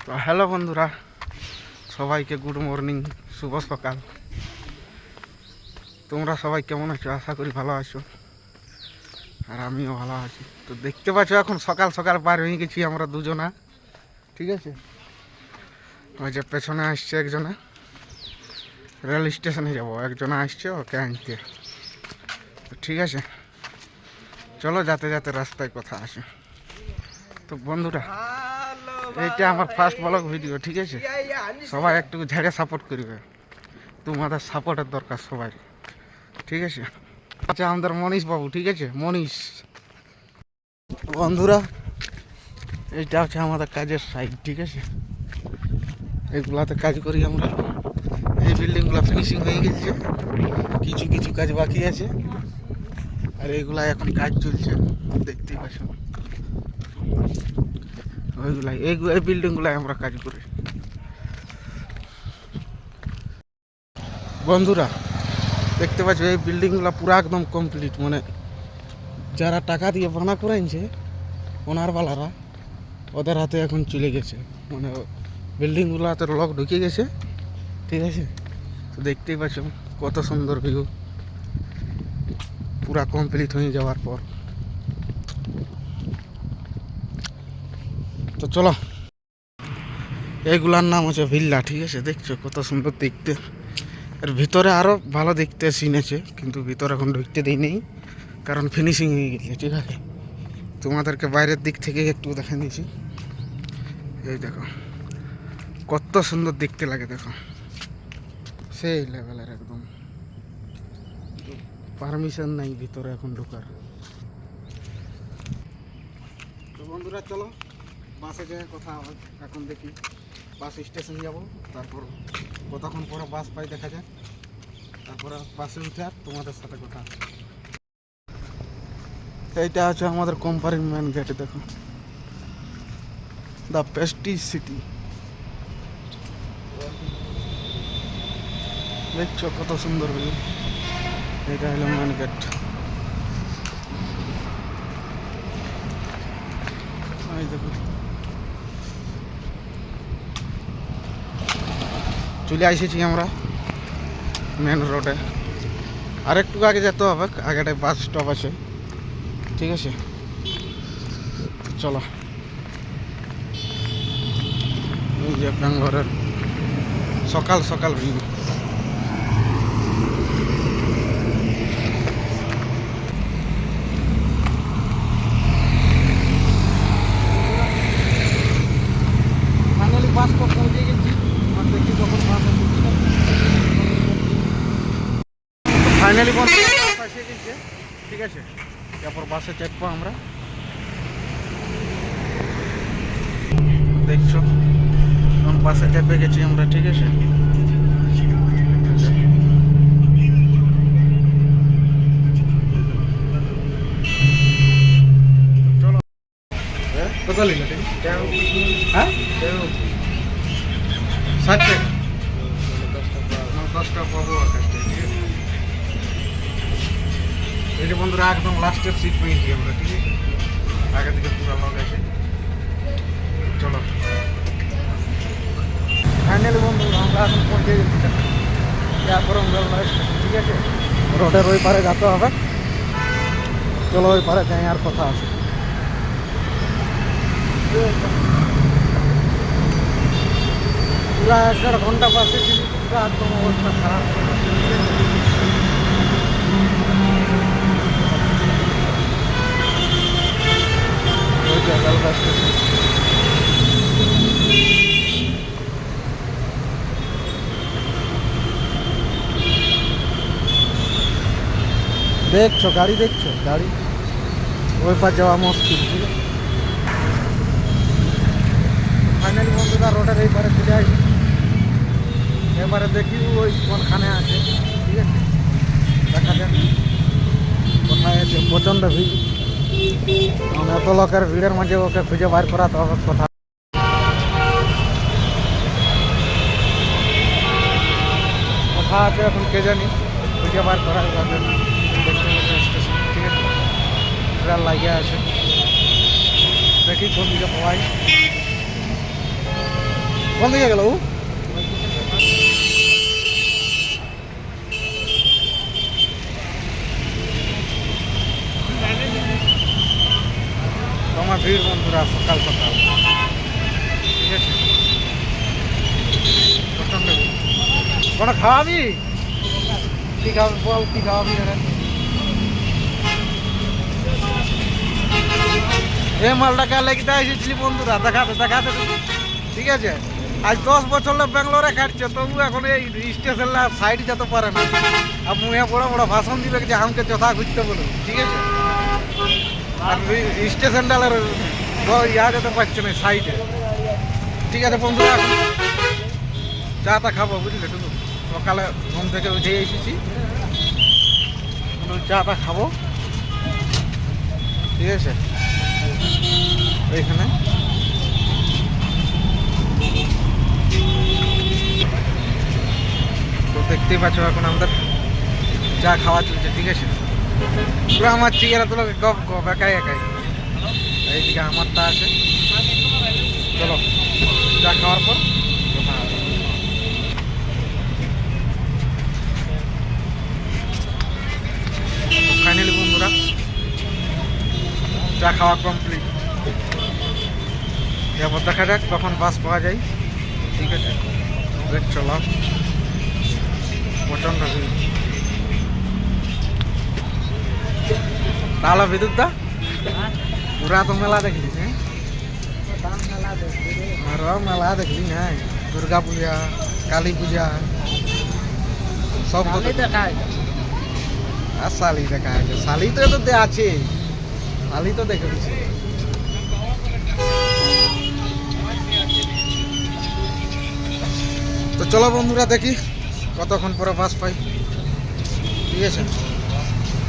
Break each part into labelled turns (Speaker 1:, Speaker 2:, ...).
Speaker 1: তো হ্যালো বন্ধুরা, সবাইকে গুড মর্নিং, শুভ সকাল। তোমরা সবাই কেমন আছো? আশা করি ভালো আছো, আর আমিও ভালো আছি। তো দেখতে পাচ্ছ এখন সকাল সকাল পার হয়ে গেছি আমরা দুজনা, ঠিক আছে। ওই যে পেছনে আসছে একজনে, রেল স্টেশনে যাব, একজনে আসছে ওকে আনতে। তো ঠিক আছে, চলো যাতে যাতে রাস্তায় কথা আছে। তো বন্ধুরা, এইটা আমার ফার্স্ট ব্লগ ভিডিও, ঠিক আছে। সবাই একটু ঝেড়ে সাপোর্ট করবে, তোমাদের সাপোর্টের দরকার সবাই, ঠিক আছে। আচ্ছা, আমাদের মনীষ বাবু, ঠিক আছে, মনীষ। বন্ধুরা, এইটা হচ্ছে আমাদের কাজের সাইড, ঠিক আছে। এইগুলাতে কাজ করি আমরা। এই বিল্ডিংগুলো ফিনিশিং হয়ে গেছে, কিছু কিছু কাজ বাকি আছে, আর এইগুলা এখন কাজ চলছে, দেখতেই পাচ্ছ। ওইগুলাই এই বিল্ডিংগুলাই আমরা কাজ করি। বন্ধুরা, দেখতে পাচ্ছ এই বিল্ডিংগুলো পুরো একদম কমপ্লিট, মানে যারা টাকা দিয়ে বানা করাইছে ওনারওয়ালারা, ওদের হাতে এখন চলে গেছে, মানে বিল্ডিংগুলোতে লক ঢুকে গেছে, ঠিক আছে। তো দেখতেই পাচ্ছ কত সুন্দর ভিউ, পুরা কমপ্লিট হয়ে যাওয়ার পর। তো চলো, এইগুলার নাম হচ্ছে ভিল্লা, ঠিক আছে। দেখছো কত সুন্দর দেখতে, আর ভিতরে আরও ভালো দেখতে সিন আছে, কিন্তু ভিতরে এখন ঢুকতে দেই নেই, কারণ ফিনিশিং হয়ে গেছে, ঠিক আছে। তোমাদেরকে বাইরের দিক থেকে একটু দেখে দিয়েছি। এই দেখো কত সুন্দর দেখতে লাগে, দেখো সেই লেভেলের একদম। পারমিশন নাই ভিতরে এখন ঢোকার। তো বন্ধুরা চলো, বাসে যেয়ে কথা হবে। এখন দেখি বাস স্টেশন যাব, তারপর কতক্ষণ পরে বাস পাই দেখা যায়, তারপরে বাসে উঠে আর তোমাদের সাথে কথা। এইটা হচ্ছে আমাদের কোম্পানির মেন গেট, দেখো, দ্য প্রেস্টিজ সিটি। দেখছো কত সুন্দর ভিউ। এটা হলো মেন গেট। এই দেখো চলে এসেছি আমরা মেন রোডে। আর একটু আগে যেতে হবে, আগেটায় বাস স্টপ আছে, ঠিক আছে। চলো, এই যে ব্যাঙ্গালোরের সকাল সকাল ভিউ। ফাইনালি বাস স্টপ পৌঁছে গেছি, আর দেখি যখন বাস ফাইনালি বন্ধ বাস এসে গেছে, ঠিক আছে। তারপর বাসে চাপবো আমরা। দেখছো এখন বাসে চেপে গেছি আমরা, ঠিক আছে। চলো, কত লিখে হ্যাঁ 60 টাকা, 10 টাকা পাবো আর কাছ থেকে, ঠিক আছে। এই যে বন্ধুরা একদম লাস্টের সিট পেয়েছি আমরা, ঠিক আছে। আগে থেকে পুরো লগ আছে। চলো ফাইনালি বন্ধু আমরা এখন পৌঁছে গেছি ইয়ারপরম রেলওয়ে স্টেশন, ঠিক আছে। রোডের ওই পারে যেতে হবে, চলো ওই পারে যাই, আর কথা আছে। পুরা 1.5 ঘন্টা বাসে ছিল, পুরো একদম অবস্থা খারাপ। ওই যে রেলওয়ে স্টেশন, দেখছো গাড়ি, দেখছো গাড়ি, ওই পার যাওয়া মুশকিল, ঠিক আছে। ফাইনালি বন্ধুরা রোডের এই পারে চলে আসি, এবারে দেখি ওই কোনখানে আছে, ঠিক আছে। দেখা যাক কোথায় আছে। প্রচণ্ড ভিড়, এত লোকের ভিড়ের মাঝে ওকে খুঁজে বার করাতে হবে কোথায়। কোথা আছে এখন কে জানি, খুঁজে বার করার যাবে না। স্টেশন, ঠিক আছে, রেল লাগিয়ে আছে, দেখি কোন দিকে পাওয়াই। কোন দিকে গেল তোমার ভিড় বন্ধুরা সকাল সকাল, ঠিক আছে? প্রচন্ড ভিড়। কোনো খাওয়াবি? কি খাওয়াবি বল, কি খাওয়াবি? এই মালটা কালে কি এসেছিলি বন্ধুরা, দেখাতে দেখাতে, ঠিক আছে? আজ 10 বছর ব্যাঙ্গালোরে কাটছে, তবু এখন এই স্টেশন সাইড যেতে পারে না। আর মুহে বড় বড় ভাষণ দিবে যে আমাকে যথা ঘুরতে বলুন, ঠিক আছে? আর স্টেশন ডালের ইয়া যেতে পারছে না সাইডে, ঠিক আছে বন্ধুরা? এখন চা টা খাবো, বুঝলে? শুধু সকালে ঘুম থেকে উঠে এসেছি, চা টা খাবো, ঠিক আছে? এইখানে তো দেখতেই পাচ্ছ এখন আমাদের চা খাওয়া চলছে, ঠিক আছে? পুরো আমার চিকেরা তো গপ গপ একাই একাই। এইদিকে আমারটা আছে। চলো চা খাওয়ার পর ফাইনালি বন্ধুরা চা খাওয়া কমপ্লিট। এরপর দেখা যাক কখন বাস পাওয়া যায়, ঠিক আছে? দেখ চলো, প্রচন্ড ভিড়। তাহলে বিদ্যুৎ দা পুরা তো মেলা দেখলি? হ্যাঁ মেলা দেখলি? হ্যাঁ, দুর্গা পূজা, কালী পূজা সব দেখা। আর শালি দেখা আছে, শালি তো এত আছে, শালি তো দেখে দিচ্ছি। তো চলো বন্ধুরা দেখি কতক্ষণ পরে বাস পাই, ঠিক আছে?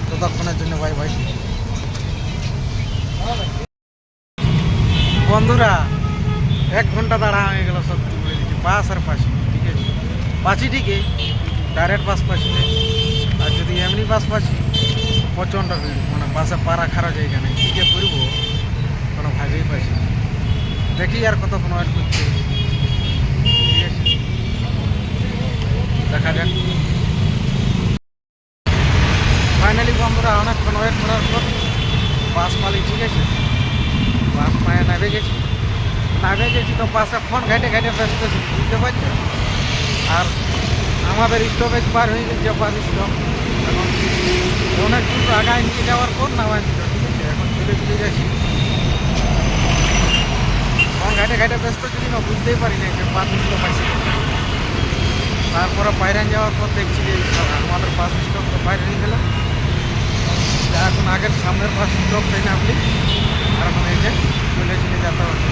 Speaker 1: ততক্ষণের জন্য বাই বাই বন্ধুরা। 1 ঘন্টা দাঁড়া হয়ে গেল, সত্যি বলে দিচ্ছি। বাস আর পাচ্ছি, ঠিক আছে? পাচ্ছি ঠিকই, ডাইরেক্ট বাস পাচ্ছি না। আর যদি এমনি বাস পাচ্ছি, প্রচণ্ড ভিড়, মানে বাসে পাড়া খারাপ জায়গা নেই, কী যে করবো কোনো ভাবেই পাচ্ছি। দেখি আর কতক্ষণ ওয়েট করছে, ঠিক আছে? দেখা যাক। ফাইনালি বন্ধুরা অনেকক্ষণ ওয়েট করার পর বাস পালি, ঠিক আছে? বাস পায়ে নামে গেছি তো বাসে ফোন ঘাটে ঘাটে ব্যস্ত ছিল, বুঝতে পারছো? আর আমাদের স্টপেজ পার হয়ে গেছে, বাস স্টপ। এখন অনেক দূর আগায় নিয়ে যাওয়ার পর নামাই দিল, ঠিক আছে? এখন চলে যাচ্ছি। ফোন ঘাটে ঘাটে ব্যস্ত ছিল না, বুঝতেই পারি না যে বাস স্টপ আছে। তারপরে বাইরে যাওয়ার পর দেখছি যে আমাদের বাস স্টপ তো বাইরে হয়ে গেল। এখন আগের সামনের বাস স্টপটাই নামলি, আর এখন এই যে চলে যেতে হবে।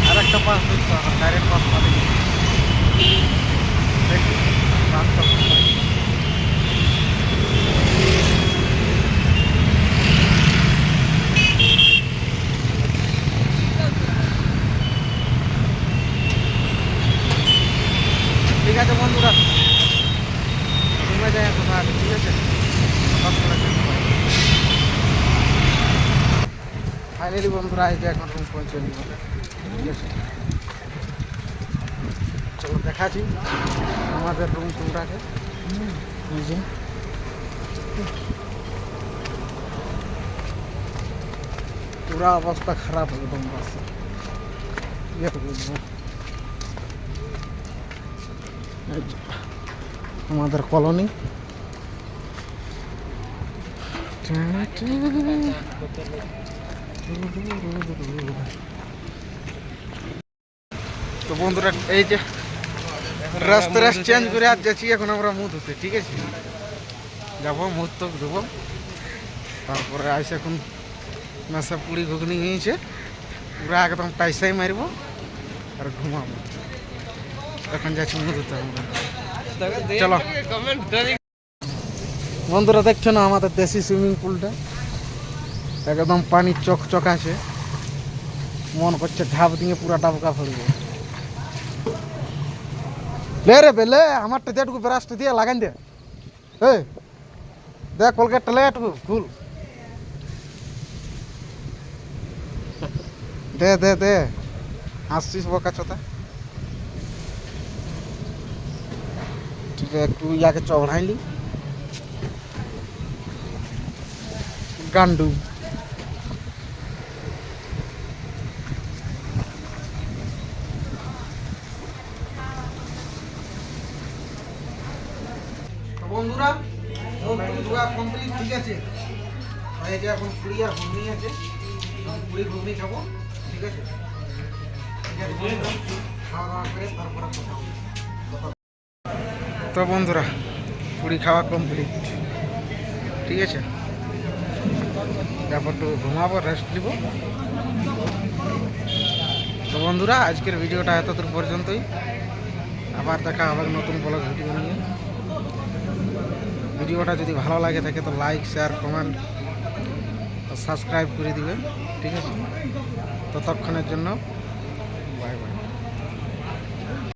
Speaker 1: আর একটা বাস ধরতে হবে, ডাইরেক্ট বাস পাবে। দেখি বাসটা ঠিক আছে বন্ধুরা, ঘুমে যায় এখন আর, ঠিক আছে? ফাইনালি বন্ধুরা এই যে এখন রুম পৌঁছে নিব, ঠিক আছে? চলো দেখাচ্ছি আমাদের রুম টুমটাকে। বুঝে পুরা অবস্থা খারাপ একদম বাসে, ইয়ে বুঝবো। আমাদের কলোনি তো বন্ধুরা এই যে রাস্তা চেঞ্জ করে আর যাচ্ছি এখন আমরা মুখ ধুতে, ঠিক আছে? যাবো মুখ তো ধুবো, তারপরে আইসে এখন মেসা পুরি ঘুগনি নিয়েছে, পুরা একদম টাইসাই মারবো আর ঘুমাবো। এখন যাচ্ছি মুখ ধুতে আমরা। চলো বন্ধুরা, দেখছো না আমাদের দেশি সুইমিং পুলটা? একদম পানি চকচক আছে, মন করছে ঢাপ দিয়ে পুরা ডাবকা ফেলবো। লে রে বেলে আমারটা যেটুকু ব্রাশটা দিয়ে লাগান দে, এই দেখ কলগেটটা লে একটু খুল দে দে দে, আসছিস বোকা চোতা। আগে একটু ইয়াকে চড়াইলি গান্ডু। বন্ধুরা কমপ্লিট, ঠিক আছে। এই যে এখন পুরি আর ঘুগনি আছে, পুরি ঘুগনি খাবো, ঠিক আছে। খাওয়া দাওয়া করে তারপরে তো বন্ধুরা পুরি খাওয়া কমপ্লিট, ঠিক আছে। তারপর তো ঘুমাবো, রেস্ট নিব। তো বন্ধুরা আজকের ভিডিওটা এতদূর পর্যন্তই, আবার দেখা হবে নতুন ব্লগ ভিডিও নিয়ে। ভিডিওটা যদি ভালো লাগে থাকে তো লাইক, শেয়ার, কমেন্ট ও সাবস্ক্রাইব করে দিবেন, ঠিক আছে। ততক্ষণের জন্য